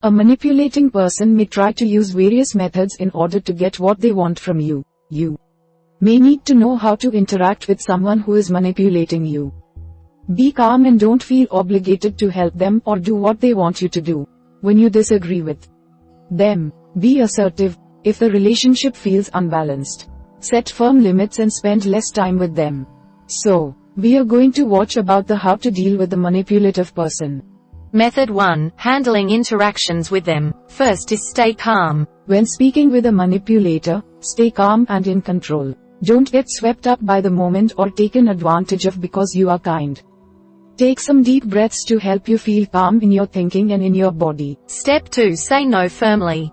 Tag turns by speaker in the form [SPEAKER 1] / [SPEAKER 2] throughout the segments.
[SPEAKER 1] A manipulating person may try to use various methods in order to get what they want from you. You may need to know how to interact with someone who is manipulating you. Be calm and don't feel obligated to help them or do what they want you to do. When you disagree with them, be assertive. If the relationship feels unbalanced, set firm limits and spend less time with them. So, we are going to watch about the how to deal with the manipulative person.
[SPEAKER 2] Method 1. Handling interactions with them. First is stay calm.
[SPEAKER 1] When speaking with a manipulator, stay calm and in control. Don't get swept up by the moment or taken advantage of because you are kind. Take some deep breaths to help you feel calm in your thinking and in your body.
[SPEAKER 2] Step 2. Say no firmly.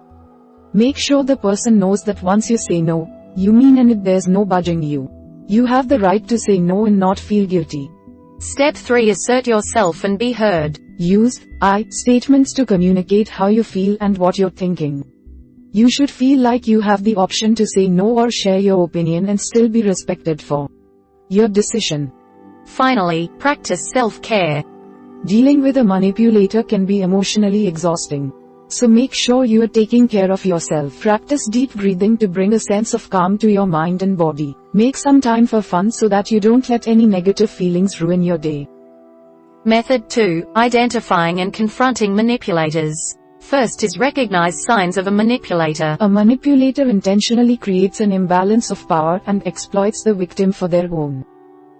[SPEAKER 1] Make sure the person knows that once you say no, you mean it, there's no budging you. You have the right to say no and not feel guilty.
[SPEAKER 2] Step 3. Assert yourself and be heard.
[SPEAKER 1] Use I statements to communicate how you feel and what you're thinking. You should feel like you have the option to say no or share your opinion and still be respected for your decision.
[SPEAKER 2] Finally, practice self-care.
[SPEAKER 1] Dealing with a manipulator can be emotionally exhausting. So make sure you are taking care of yourself. Practice deep breathing to bring a sense of calm to your mind and body. Make some time for fun so that you don't let any negative feelings ruin your day.
[SPEAKER 2] Method 2. Identifying and confronting manipulators. First is recognize signs of a manipulator.
[SPEAKER 1] A manipulator intentionally creates an imbalance of power and exploits the victim for their own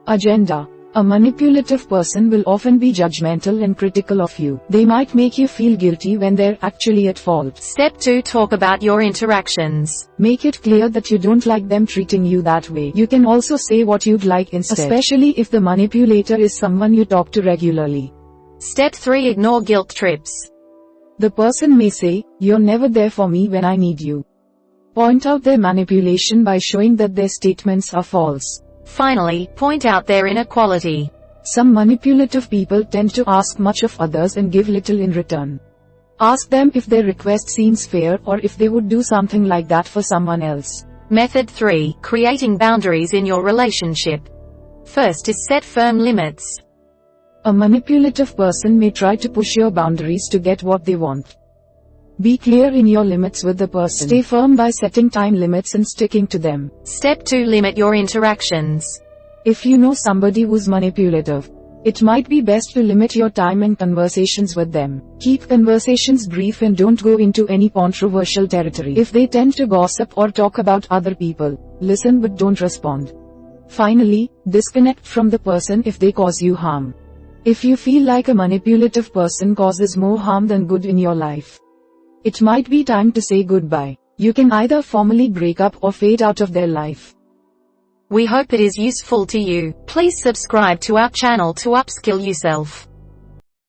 [SPEAKER 1] agenda. A manipulative person will often be judgmental and critical of you. They might make you feel guilty when they're actually at fault.
[SPEAKER 2] Step 2. Talk about your interactions.
[SPEAKER 1] Make it clear that you don't like them treating you that way. You can also say what you'd like instead, especially if the manipulator is someone you talk to regularly.
[SPEAKER 2] Step 3. Ignore guilt trips.
[SPEAKER 1] The person may say, "You're never there for me when I need you." Point out their manipulation by showing that their statements are false.
[SPEAKER 2] Finally, point out their inequality.
[SPEAKER 1] Some manipulative people tend to ask much of others and give little in return. Ask them if their request seems fair or if they would do something like that for someone else.
[SPEAKER 2] Method 3. Creating boundaries in your relationship. First is set firm limits.
[SPEAKER 1] A manipulative person may try to push your boundaries to get what they want. Be clear in your limits with the person. Stay firm by setting time limits and sticking to them.
[SPEAKER 2] Step 2. Limit your interactions.
[SPEAKER 1] If you know somebody who's manipulative, it might be best to limit your time and conversations with them. Keep conversations brief and don't go into any controversial territory. If they tend to gossip or talk about other people, listen but don't respond. Finally, disconnect from the person if they cause you harm. If you feel like a manipulative person causes more harm than good in your life, it might be time to say goodbye. You can either formally break up or fade out of their life.
[SPEAKER 2] We hope it is useful to you. Please subscribe to our channel to upskill yourself.